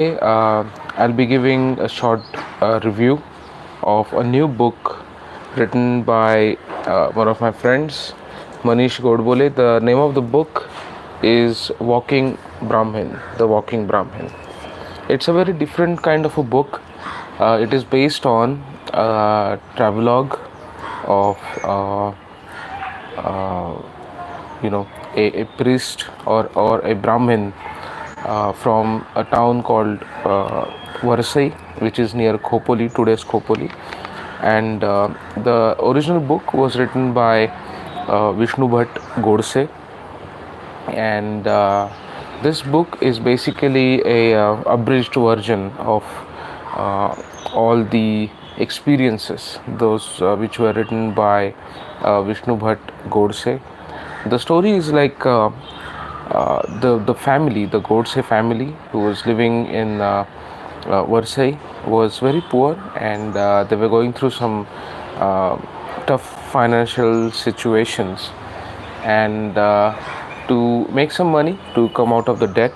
Today, I'll be giving a short review of a new book written by one of my friends, Maneesh Godbole. The name of the book is Walking Brahmin, The Walking Brahmin. It's a very different kind of a book. It is based on a travelogue of a priest or a Brahmin from a town called Varsai, which is near Khopoli, today's Khopoli. And the original book was written by Vishnu Bhatt Godse, and this book is basically a abridged version of uh, all the experiences, those which were written by Vishnu Bhatt Godse. The story is like the family, the Godse family, who was living in Versailles, was very poor, and they were going through some uh, tough financial situations, and to make some money to come out of the debt,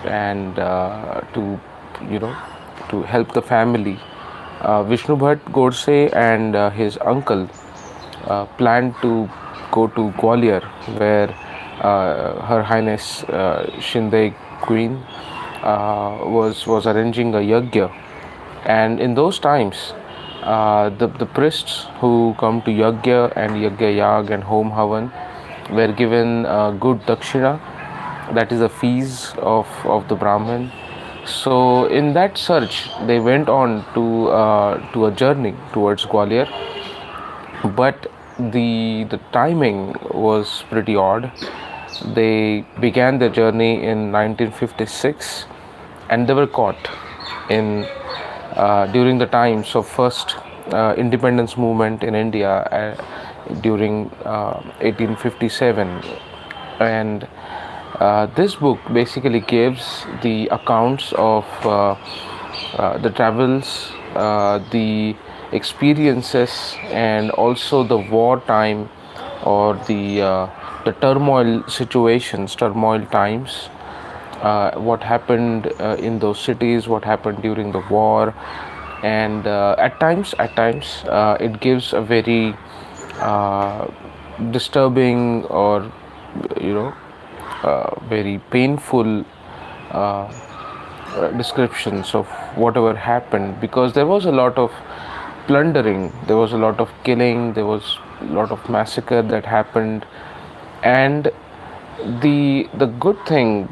and to you know to help the family, Vishnu Bhatt Godse and his uncle planned to go to Gwalior, where Her Highness Shinde Queen was arranging a yagya. And in those times, the priests who come to yagya and yagya yag and home havan were given good dakshina, that is the fees of the Brahmin. So in that search, they went on to a journey towards Gwalior, but the timing was pretty odd. They began their journey in 1956, and they were caught in during the times of first independence movement in India during 1857. And this book basically gives the accounts of the travels, the experiences, and also the wartime, or the turmoil situations, turmoil times, what happened in those cities, what happened during the war. And at times it gives a very uh, disturbing, or you know very painful descriptions of whatever happened, because there was a lot of plundering, there was a lot of killing, there was a lot of massacre that happened. And the good thing,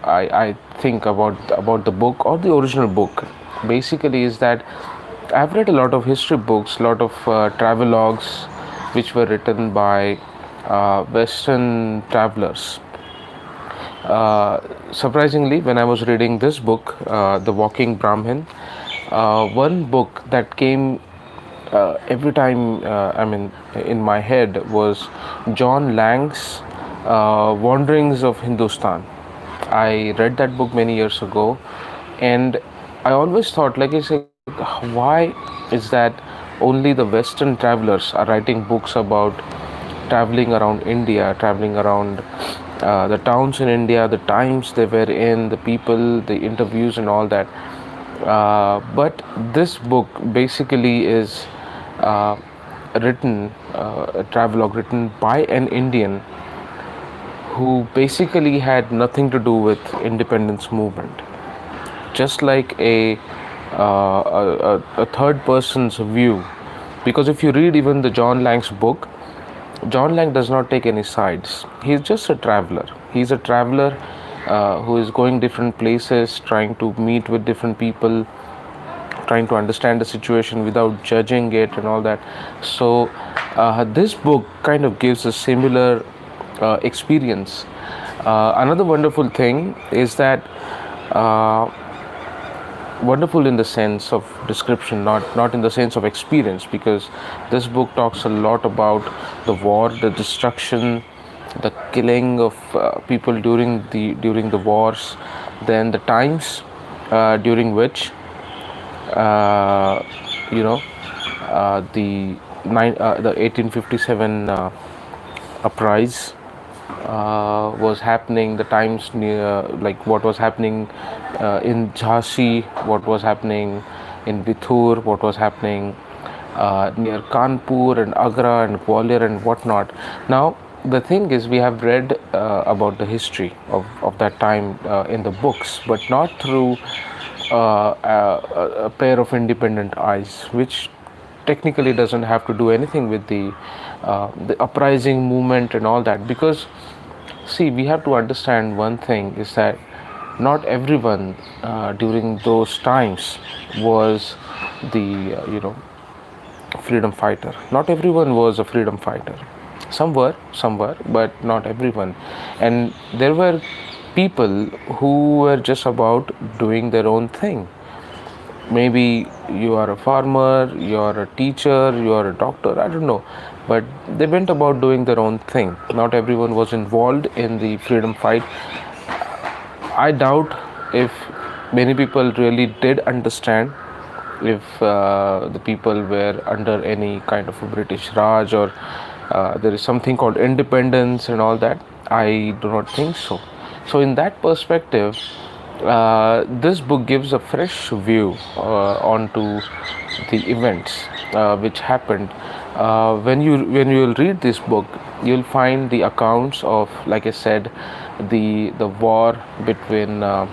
I think about the book, or the original book, basically is that I've read a lot of history books, a lot of travelogues which were written by Western travelers. Surprisingly, when I was reading this book, The Walking Brahmin, one book that came every time, in my head, was John Lang's Wanderings of Hindustan. I read that book many years ago, and I always thought, like, I say, why is that only the Western travelers are writing books about traveling around India, traveling around the towns in India, the times they were in, the people, the interviews, and all that. But this book basically is a travelogue written by an Indian who basically had nothing to do with independence movement, just like a third person's view. Because if you read even the John Lang's book, John Lang does not take any sides. He's just a traveler. He's a traveler who is going different places, trying to meet with different people, trying to understand the situation without judging it and all that. So this book kind of gives a similar experience. Another wonderful thing is that uh, wonderful in the sense of description, not in the sense of experience, because this book talks a lot about the war, the destruction, the killing of people during the wars, then the times during which uh, you know the 1857 uprise was happening, the times near, like what was happening in Jhansi, what was happening, in Bithur, what was happening, near Kanpur and Agra and Gwalior and whatnot. Now, the thing is, we have read about the history of that time in the books, but not through a pair of independent eyes, which technically doesn't have to do anything with the uprising movement and all that. Because, see, we have to understand one thing is that not everyone during those times was the freedom fighter. Not everyone was a freedom fighter. Some were, but not everyone. And there were people who were just about doing their own thing. Maybe you are a farmer, you are a teacher, you are a doctor, I don't know. But they went about doing their own thing. Not everyone was involved in the freedom fight. I doubt if many people really did understand if the people were under any kind of a British Raj, or there is something called independence and all that. I do not think so. So, in that perspective, this book gives a fresh view onto the events which happened. When you will read this book, you'll find the accounts of, like I said, the war between the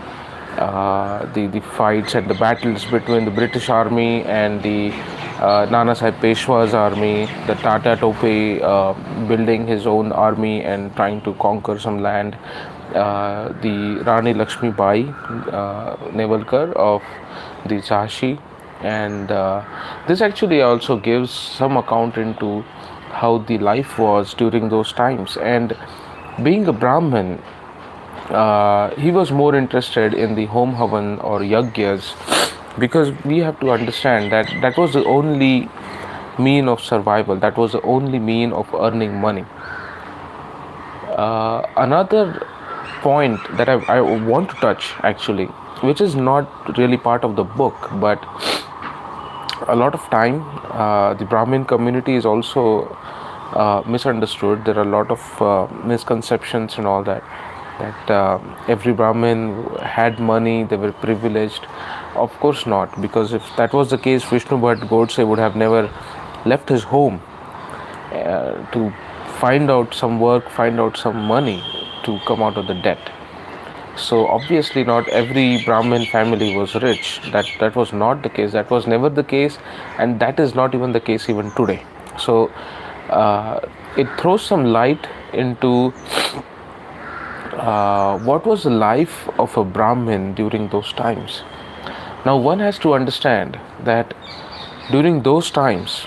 fights and the battles between the British Army and the Nana Sahib Peshwa's army, the Tata Tope building his own army and trying to conquer some land, the Rani Lakshmi Bai Nevalkar of the Jhansi, and this actually also gives some account into how the life was during those times. And being a Brahmin, he was more interested in the home havan or yagyas, because we have to understand that that was the only mean of survival, that was the only mean of earning money. Another point that I want to touch actually, which is not really part of the book, but a lot of time the Brahmin community is also misunderstood. There are a lot of misconceptions and all that, that every Brahmin had money, they were privileged. Of course not, because if that was the case, Vishnu Bhatt Godse would have never left his home to find out some work, find out some money to come out of the debt. So obviously not every Brahmin family was rich. That was not the case. That was never the case, and that is not even the case even today. So it throws some light into what was the life of a Brahmin during those times. Now one has to understand that during those times,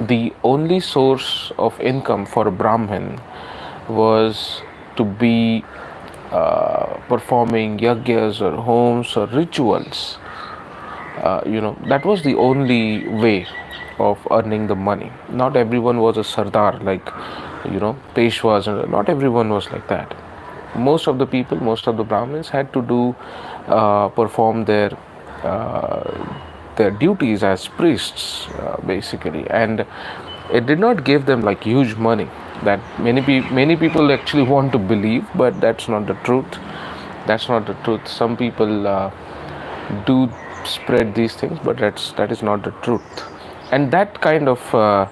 the only source of income for a Brahmin was to be performing yagyas or homes or rituals. That was the only way of earning the money. Not everyone was a Sardar, like Peshwas, and not everyone was like that. Most of the people, most of the Brahmins had to do perform their duties as priests, basically, and it did not give them like huge money that many people actually want to believe, but that's not the truth. That's not the truth. Some people do spread these things, but that is not the truth, and that kind of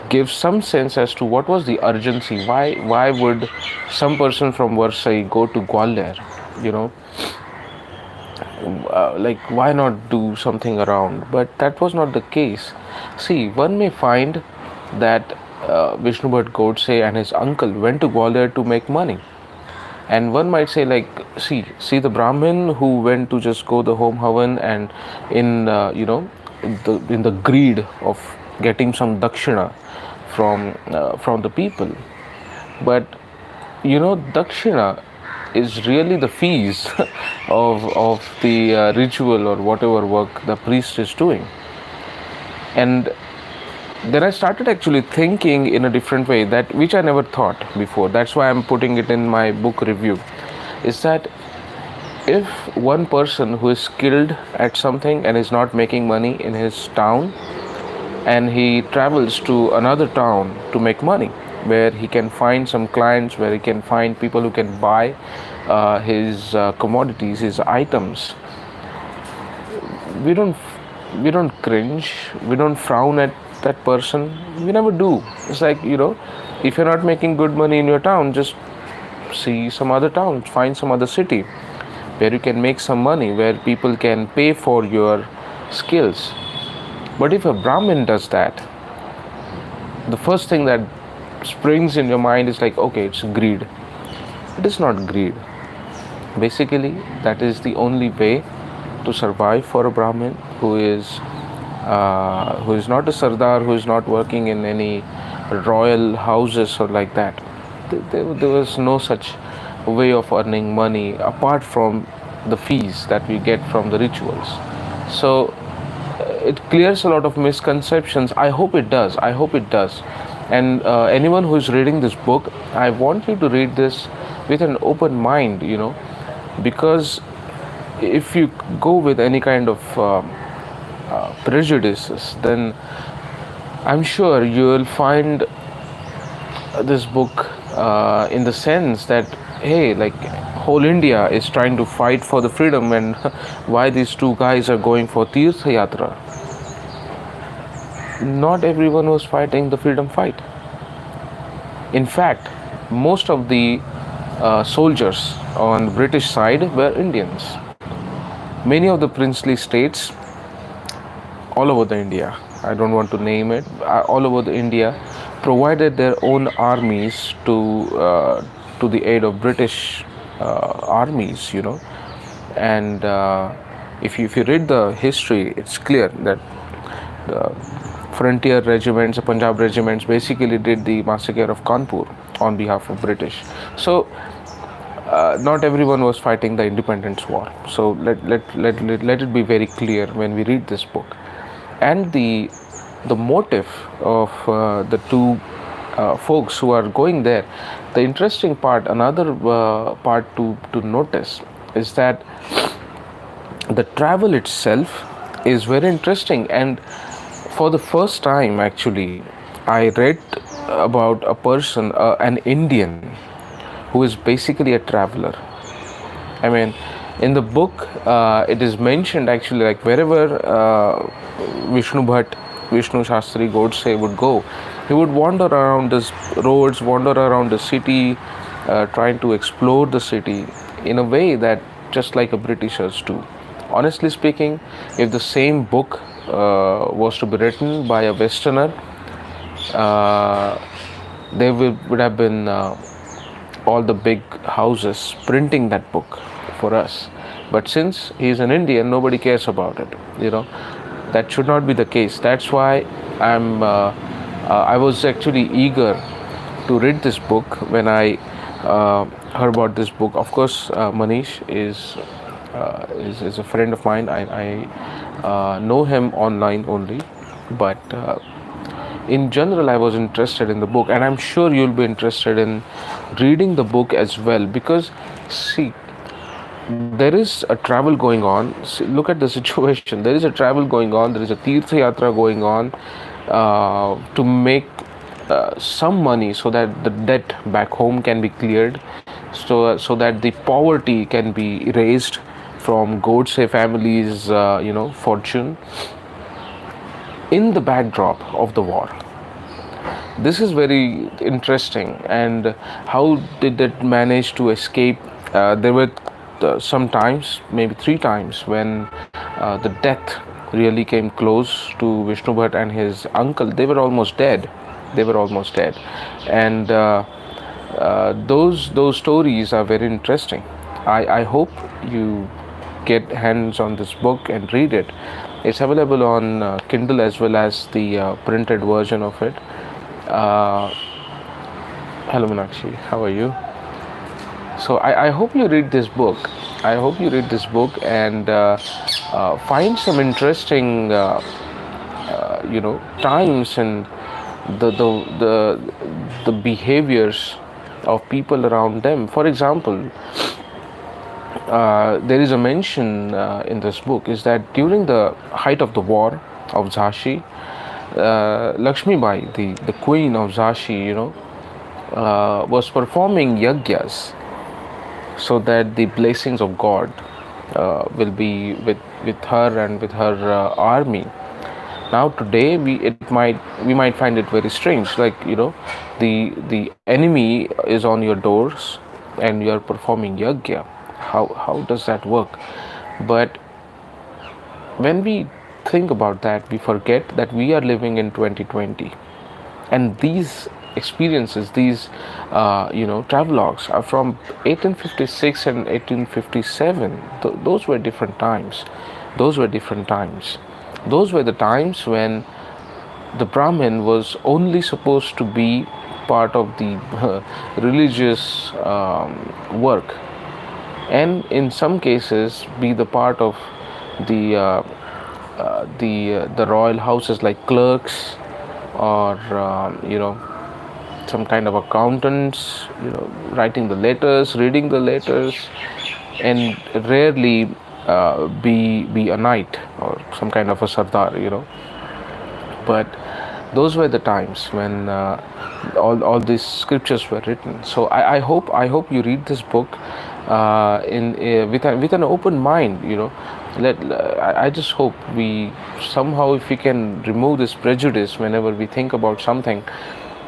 gives some sense as to what was the urgency. Why would some person from Varsai go to Gwalior? Like, why not do something around? But that was not the case. See, one may find that Vishnu Bhatt Godse and his uncle went to Gwalior to make money, and one might say, like, see the Brahmin who went to just go the home havan and in in the greed of getting some dakshina from the people. But dakshina is really the fees of the ritual or whatever work the priest is doing. And then I started actually thinking in a different way, that which I never thought before. That's why I'm putting it in my book review, is that if one person who is skilled at something and is not making money in his town, and he travels to another town to make money, where he can find some clients, where he can find people who can buy his commodities, his items, we don't we don't cringe, we don't frown at that person. We never do. It's like, if you're not making good money in your town, just see some other town, find some other city where you can make some money, where people can pay for your skills. But if a Brahmin does that, the first thing that springs in your mind is like, okay, it's greed. It is not greed. Basically, that is the only way to survive for a Brahmin who is not a Sardar, who is not working in any royal houses or like that. There was no such way of earning money apart from the fees that we get from the rituals. So it clears a lot of misconceptions. I hope it does. I hope it does. And anyone who is reading this book, I want you to read this with an open mind, because if you go with any kind of prejudices, then I'm sure you will find this book in the sense that, hey, like, whole India is trying to fight for the freedom, and why these two guys are going for Tirtha Yatra. Not everyone was fighting the freedom fight. In fact, most of the soldiers on the British side were Indians. Many of the princely states all over the India, I don't want to name it, all over the India, provided their own armies to the aid of British armies, and if you read the history, it's clear that the frontier regiments, the Punjab regiments, basically did the massacre of Kanpur on behalf of British. So not everyone was fighting the independence war. So let it be very clear when we read this book. And the motive of the two folks who are going there, the interesting part, another part to notice, is that the travel itself is very interesting. And for the first time, actually, I read about a person, an Indian, who is basically a traveler. I mean, in the book, it is mentioned actually, like, wherever Vishnu Shastri Godse would go, he would wander around the roads, wander around the city, trying to explore the city in a way that just like a Britishers do. Honestly speaking, if the same book was to be written by a Westerner, there would have been all the big houses printing that book for us. But since he's an Indian, nobody cares about it. That should not be the case. That's why I was actually eager to read this book when I heard about this book. Of course, Maneesh is a friend of mine. I know him online only, but in general, I was interested in the book, and I'm sure you'll be interested in reading the book as well, because see, there is a travel going on. See, look at the situation. There is a travel going on. There is a Tirtha Yatra going on to make some money so that the debt back home can be cleared, so that the poverty can be erased from Godse family's fortune in the backdrop of the war. This is very interesting. And how did it manage to escape? There were some times, maybe 3 times, when the death really came close to Vishnu Bhatt and his uncle. They were almost dead. And those stories are very interesting. I hope you get hands on this book and read it. It's available on Kindle as well as the printed version of it. Hello Meenakshi, how are you? So I hope you read this book. And find some interesting times and the behaviors of people around them. For example, there is a mention in this book is that during the height of the war of Jhansi, Lakshmi Bai, the queen of Jhansi, was performing yagyas. so that the blessings of God will be with her and with her army. Now today we might find it very strange, like, the enemy is on your doors and you are performing yajna. How does that work? But when we think about that, we forget that we are living in 2020, and these experiences, these travelogues are from 1856 and 1857. Those were different times. Those were different times. Those were the times when the Brahmin was only supposed to be part of the religious work, and in some cases be the part of the the royal houses, like clerks, or some kind of accountants, writing the letters, reading the letters, and rarely be a knight or some kind of a sardar. But those were the times when all these scriptures were written. So I hope you read this book in with an open mind. I just hope we somehow, if we can remove this prejudice whenever we think about something,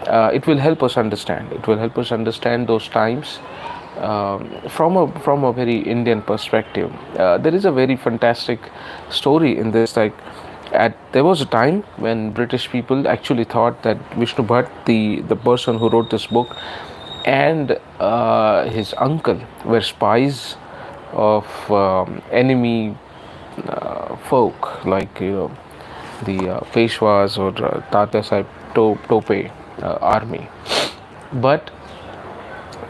it will help us understand. It will help us understand those times from a very Indian perspective. There is a very fantastic story in this. Like, there was a time when British people actually thought that Vishnu Bhatt, the person who wrote this book, and his uncle were spies of enemy folk, like, the Peshwas or Tata Sahib Tope army. But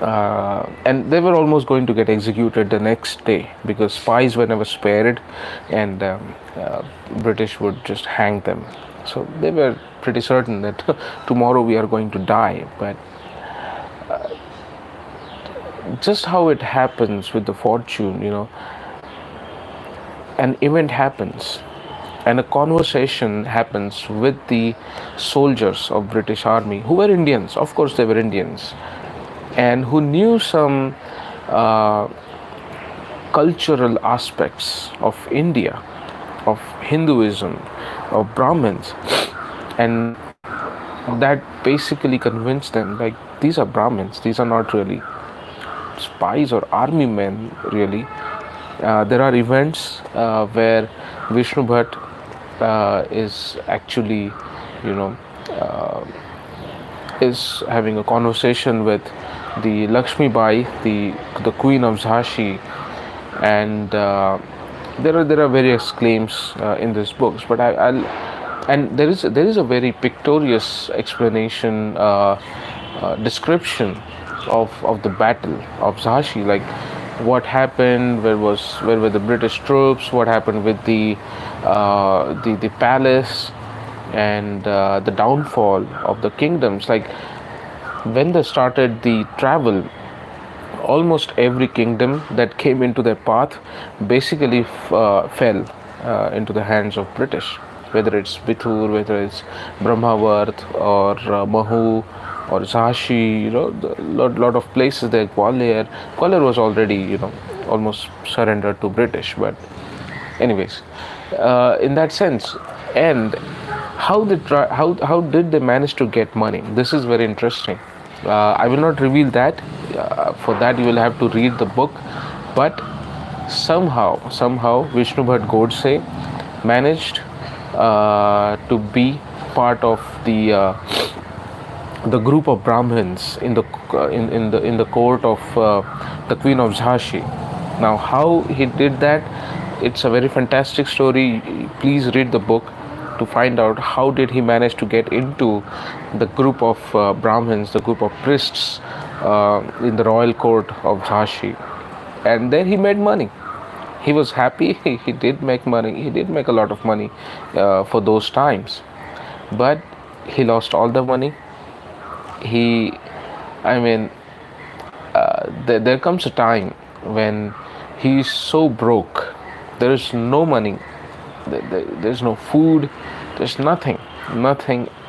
and they were almost going to get executed the next day, because spies were never spared, and British would just hang them. So they were pretty certain that tomorrow we are going to die. But just how it happens with the fortune, an event happens and a conversation happens with the soldiers of British army, who were Indians. Of course they were Indians, and who knew some cultural aspects of India, of Hinduism, of Brahmins, and that basically convinced them, like, these are Brahmins, these are not really spies or army men, really. There are events where Vishnu Bhatt is actually, is having a conversation with the Lakshmi Bai, the Queen of Jhansi, and there are various claims in these books. But and there is a very pictorial explanation, description of the battle of Jhansi, like what happened, where were the British troops, what happened with the palace, and the downfall of the kingdoms. Like, when they started the travel, almost every kingdom that came into their path basically fell into the hands of British, whether it's Bithur, whether it's Brahmavart, or Mahu, or Jhansi, lot of places there. Gwalior was already, almost surrendered to British. But anyways, in that sense, and how did they manage to get money? This is very interesting. I will not reveal that. For that you will have to read the book. But somehow Vishnu Bhatt Godse managed to be part of the group of Brahmins in the court of the Queen of Jhansi. Now, how he did that, it's a very fantastic story. Please read the book to find out how did he manage to get into the group of Brahmins, the group of priests in the royal court of Jhansi. And there he made money. He was happy. He did make money. He did make a lot of money for those times. But he lost all the money. There comes a time when he's so broke. There is no money. There's no food. There's nothing,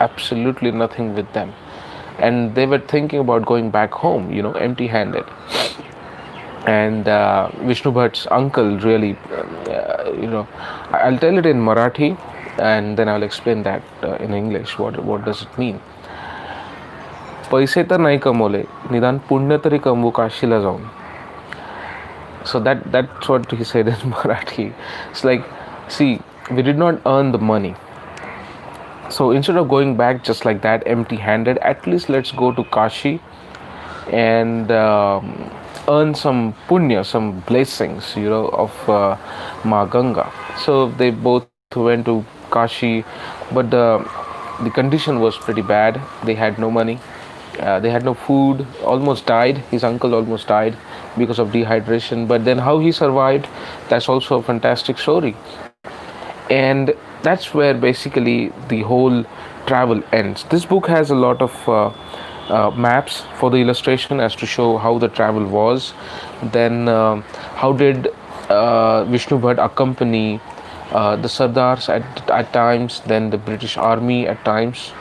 absolutely nothing with them. And they were thinking about going back home, empty-handed. And Vishnu Bhatt's uncle really, I'll tell it in Marathi, and then I'll explain that in English. What does it mean? पैसे तर नाही कमवले, निदान पुण्य तरी कमवू काशीला जाऊन. So that's what he said in Marathi. It's like, see, we did not earn the money. So instead of going back just like that, empty-handed, at least let's go to Kashi and earn some punya, some blessings, of Ma Ganga. So they both went to Kashi, but the condition was pretty bad. They had no money, they had no food. Almost died. His uncle almost died because of dehydration. But then how he survived, that's also a fantastic story. And that's where basically the whole travel ends. This book has a lot of maps for the illustration as to show how the travel was. Then how did Vishnu Bhatt accompany the Sardars at times, then the British Army at times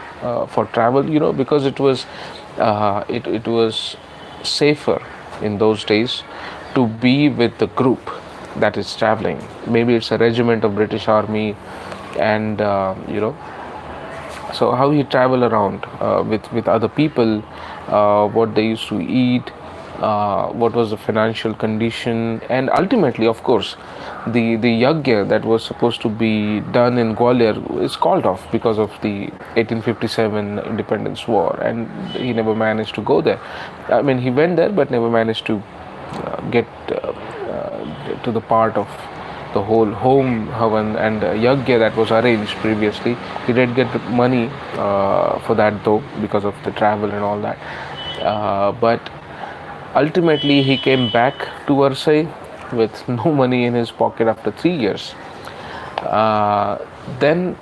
for travel, because it was safer in those days to be with the group that is traveling. Maybe it's a regiment of British Army, and so how he travel around with other people, what they used to eat, what was the financial condition, and ultimately, of course, the yagya that was supposed to be done in Gwalior is called off because of the 1857 Independence War, and he never managed to go there. I mean, he went there but never managed to get to the part of the whole home havan and yagya that was arranged previously. He did get money for that though, because of the travel and all that. But ultimately, he came back to Versailles with no money in his pocket after 3 years. Then,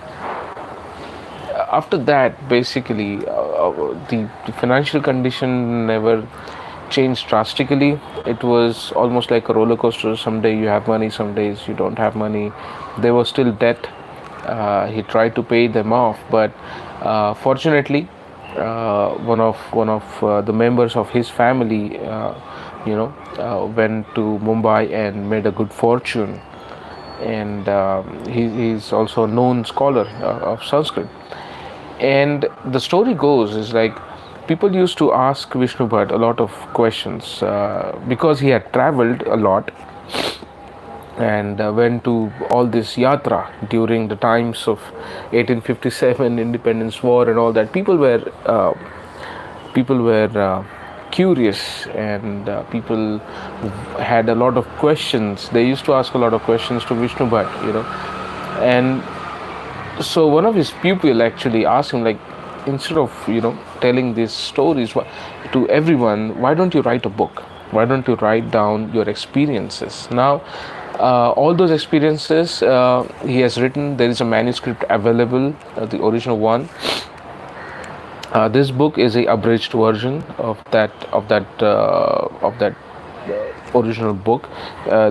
after that, basically, the financial condition never changed drastically. It was almost like a roller coaster. Some day you have money, some days you don't have money. There was still debt. He tried to pay them off, but fortunately, one of the members of his family, went to Mumbai and made a good fortune, and he's also a known scholar of Sanskrit. And the story goes is like, people used to ask Vishnu Bhatt a lot of questions because he had traveled a lot and went to all this yatra during the times of 1857 Independence War and all that. People were curious, and people had a lot of questions. They used to ask a lot of questions to Vishnu Bhatt, and so one of his pupil actually asked him, like, instead of telling these stories to everyone, why don't you write a book? Why don't you write down your experiences? Now all those experiences he has written. There is a manuscript available, the original one. This book is a abridged version of that original book.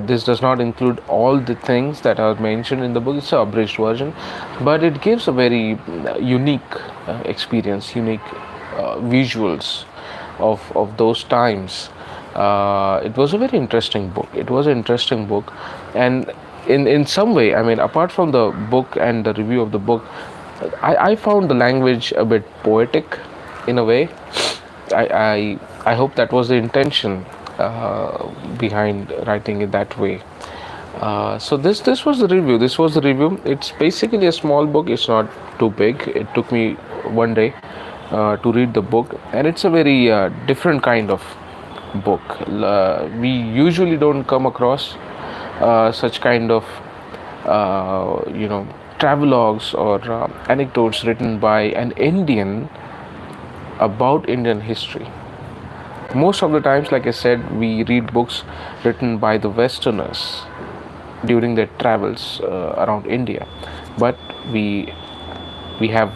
This does not include all the things that are mentioned in the book. It's an abridged version, but it gives a very unique experience, unique visuals of those times. It was a very interesting book. It was an interesting book, and in some way, I mean, apart from the book and the review of the book, I found the language a bit poetic in a way. I hope that was the intention behind writing it that way. So this was the review. This was the review. It's basically a small book. It's not too big. It took me one day to read the book, and it's a very different kind of book. We usually don't come across such kind of travelogues or anecdotes written by an Indian about Indian history. Most of the times, like I said, we read books written by the Westerners during their travels around India, but we have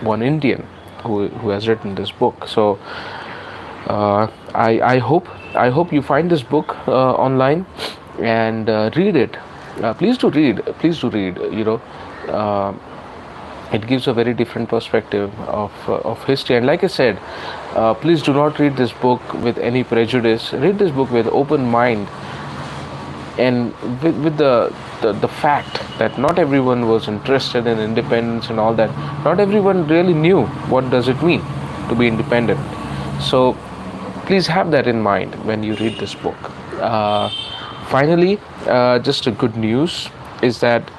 one Indian who has written this book. So I hope you find this book online and read it. Please do read. It gives a very different perspective of history. And like I said, Please do not read this book with any prejudice. Read this book with open mind, and with the fact that not everyone was interested in independence and all that. Not everyone really knew what does it mean to be independent. So please have that in mind when you read this book. Finally, just a good news is that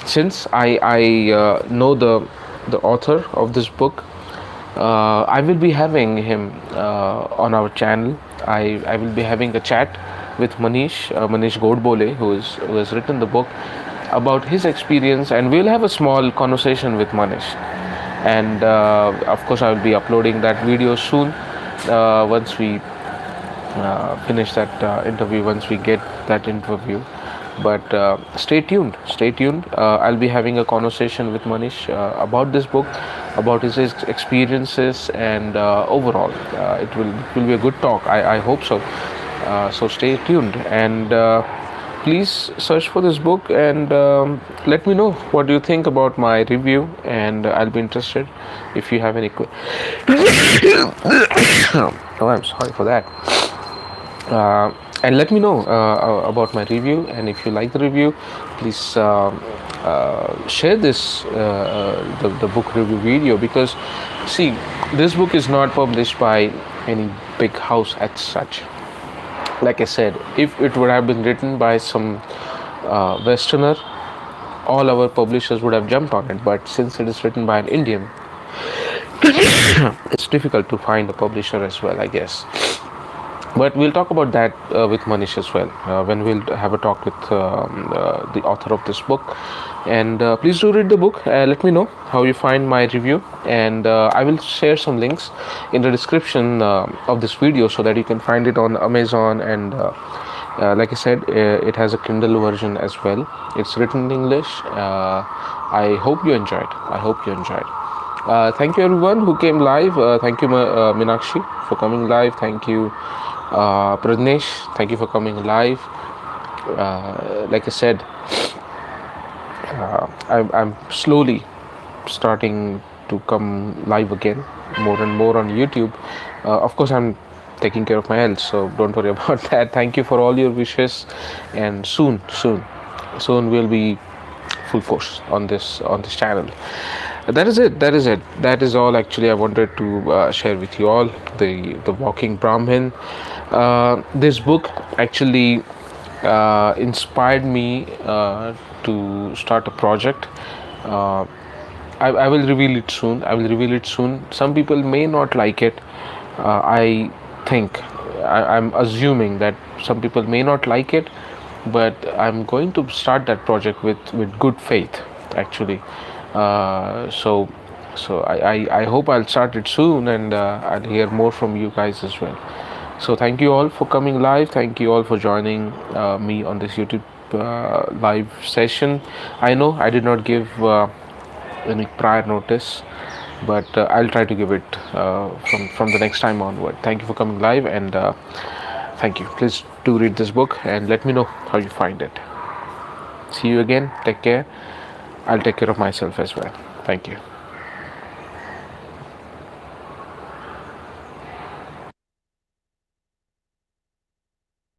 since I know the author of this book, I will be having him on our channel. I will be having a chat with Maneesh Godbole, who has written the book, about his experience, and we'll have a small conversation with Maneesh. And of course, I will be uploading that video soon once we finish that interview, once we get that interview. But stay tuned, stay tuned. I'll be having a conversation with Manish about this book, about his experiences, and overall it will be a good talk. I hope so. So stay tuned, and please search for this book, and let me know what you think about my review, and I'll be interested if you have any oh, I'm sorry for that. And let me know about my review, and if you like the review, please share this the book review video, because see, this book is not published by any big house as such. Like I said, if it would have been written by some Westerner, all our publishers would have jumped on it. But since it is written by an Indian, it's difficult to find a publisher as well, I guess. But we'll talk about that with Manish as well when we'll have a talk with the author of this book. And please do read the book. Let me know how you find my review, and I will share some links in the description of this video so that you can find it on Amazon. And like I said, it has a Kindle version as well. It's written in English. I hope you enjoyed. I hope you enjoyed. Thank you everyone who came live. Thank you Meenakshi for coming live. Thank you Prajnesh, thank you for coming live. Like I said, I'm slowly starting to come live again, more and more on YouTube. Of course, I'm taking care of my health, so don't worry about that. Thank you for all your wishes, and soon we'll be full force on this channel. That is it. That is all actually I wanted to share with you all. The Walking Brahmin. This book actually inspired me to start a project. I will reveal it soon. Some people may not like it. I think I'm assuming that some people may not like it, but I'm going to start that project with good faith actually. So I hope I'll start it soon, and I'll hear more from you guys as well. So thank you all for coming live. Thank you all for joining me on this YouTube live session. I know I did not give any prior notice, but I'll try to give it from the next time onward. Thank you for coming live, and thank you. Please do read this book and let me know how you find it. See you again. Take care. I'll take care of myself as well. Thank you.